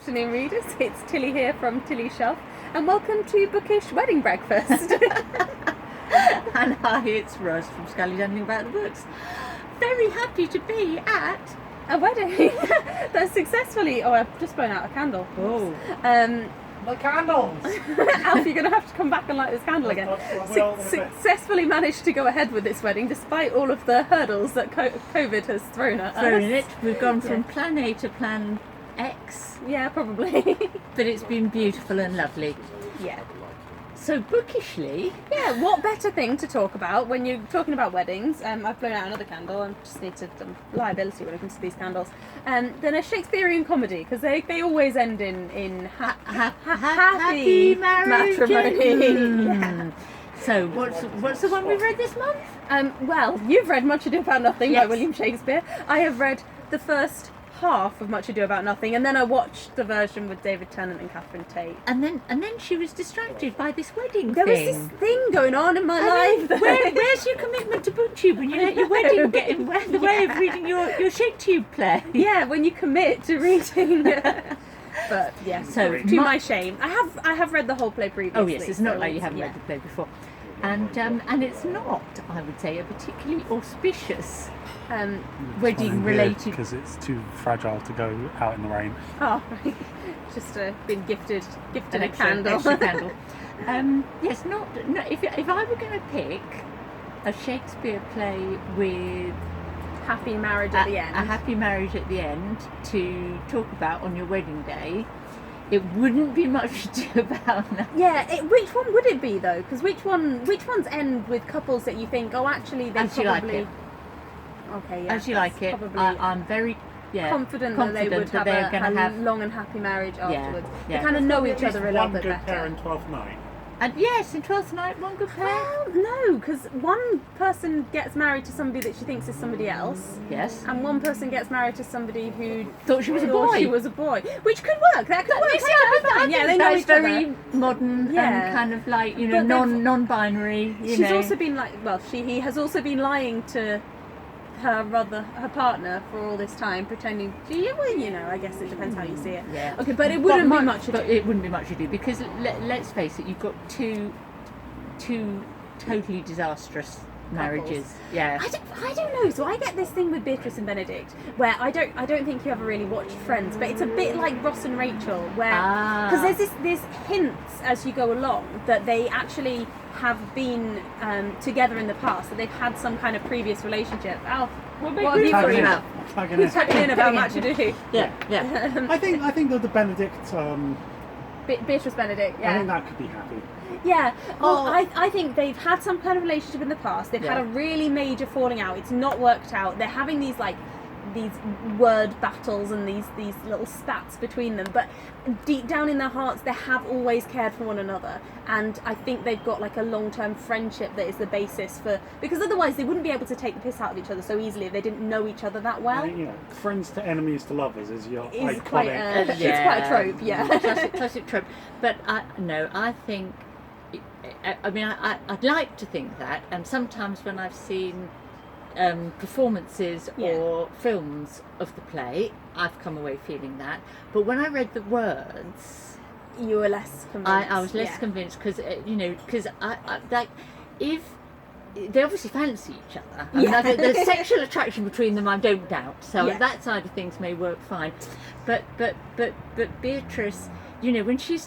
afternoon, readers. It's Tilly here from Tilly's Shelf, and welcome to Bookish Wedding Breakfast. And hi, it's Rose from Scully Dundling About the Books. Very happy to be at A wedding that's successfully... Oh, I've just blown out a candle. Oh. The candles! Alf, you're going to have to come back and light this candle again. Successfully managed to go ahead with this wedding despite all of the hurdles that COVID has thrown at us. We've gone from plan A to plan X. Yeah, probably. But it's been beautiful and lovely. Yeah. So bookishly... Yeah, what better thing to talk about when you're talking about weddings? I've blown out another candle. I just need to liability when it comes to these candles. Than a Shakespearean comedy, because they always end in happy matrimony. Yeah. So what's the one we read this month? Well, you've read Much Ado About Nothing by Yes. William Shakespeare. I have read the first half of Much Ado About Nothing, and then I watched the version with David Tennant and Catherine Tate. And then she was distracted by this wedding There thing. was this thing going on in my life. Where's your commitment to BookTube when you let your wedding get in the way of reading your ShakeTube play? Yeah, when you commit to reading. But yeah, So to my shame, I have read the whole play previously. Oh yes, it's not so like you haven't read the play before. And it's not, I would say, a particularly auspicious wedding related. Because it's too fragile to go out in the rain. Oh, right. Just been gifted An a extra candle. candle. Yes, not. No, if I were going to pick a Shakespeare play with Happy marriage at the end. a happy marriage at the end to talk about on your wedding day, it wouldn't be much to do about that. Yeah, which one would it be though? Because which ones end with couples that you think, oh, actually they As you probably. like it. Okay, yeah. As you like it, Probably I'm very confident that they would that have they're a gonna have. long and happy marriage afterwards. yeah. They kind of know each other a little One bit good better. pair in 12th night. And yes, in Twelfth Night, one good pair. Well, no, because one person gets married to somebody that she thinks is somebody else, Yes. and one person gets married to somebody who Thought she was a thought boy. she was a boy, which could work. That could work. Yes, That could be I fine. Yeah, think they know that's each other. very modern Yeah. and kind of like, But they've- non-binary. She's also been like, well, he has also been lying to her partner for all this time, pretending. I guess it depends how you see it. Yeah. Okay, but it wouldn't be much. But it wouldn't be much ado because let's face it, you've got two totally disastrous marriages. Yeah. I don't know. So I get this thing with Beatrice and Benedict, where I don't think you ever really watched Friends, but it's a bit like Ross and Rachel, where because there's hints as you go along that they actually have been together in the past, that they've had some kind of previous relationship. Alf, what have you Tagging got? in. Tagging in. Tagging in about Much Ado. Yeah. I think that the Benedict, Beatrice Benedict. I Yeah. think that could be happy. Yeah, well, Oh. I think they've had some kind of relationship in the past. They've had a really major falling out. It's not worked out. They're having these word battles and these little spats between them. But deep down in their hearts, they have always cared for one another. And I think they've got like a long-term friendship that is the basis for... Because otherwise they wouldn't be able to take the piss out of each other so easily if they didn't know each other that well. I think, friends to enemies to lovers is your It's iconic. quite it's quite a trope, yeah. classic trope. But I think. I mean, I'd like to think that, and sometimes when I've seen performances or films of the play, I've come away feeling that. But when I read the words, You were less convinced. I was less convinced because because I like if they obviously fancy each other. I mean, the sexual attraction between them, I don't doubt. So that side of things may work fine. But Beatrice, when she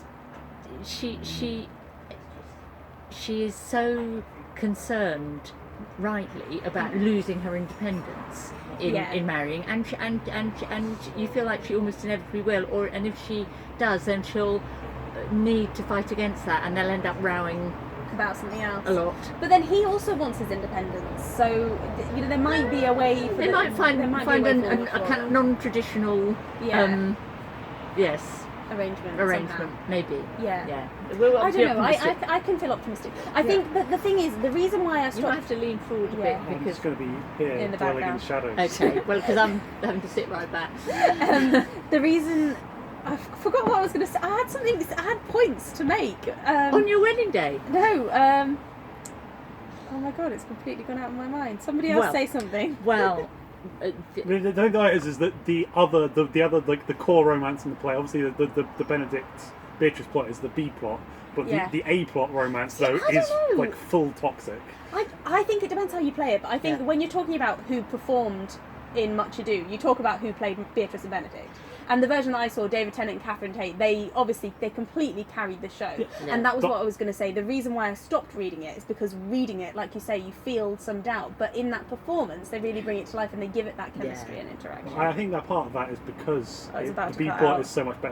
is so concerned, rightly, about losing her independence in marrying, and you feel like she almost inevitably will, and if she does, then she'll need to fight against that, and they'll end up rowing about something else a lot. But then he also wants his independence, so there might be a way. They might find a kind of non-traditional, arrangement, somehow. maybe. Yeah. Well, I don't know. I can feel optimistic. I think that the thing is, the reason why I You might stopped. have to lean forward a bit I'm because. just going to be here In the dwelling in background. shadows. Okay, well, because I'm having to sit right back. The reason I forgot what I was going to say. I had points to make. On your wedding day. No. Oh my god, it's completely gone out of my mind. Somebody else say something. Well, The thing that is that the other like the core romance in the play, obviously the Benedict Beatrice plot is the B plot, but Yeah. the A plot romance though I don't is know. like full toxic. I think it depends how you play it, but I think Yeah. when you're talking about who performed in Much Ado, you talk about who played Beatrice and Benedict. And the version that I saw, David Tennant and Catherine Tate, they completely carried the show. Yeah. And that was But- what I was going to say. The reason why I stopped reading it is because reading it, like you say, you feel some doubt. But in that performance, they really bring it to life and they give it that chemistry Yeah. and interaction. I think that part of that is because Oh, it's about the to B cut plot out. is so much better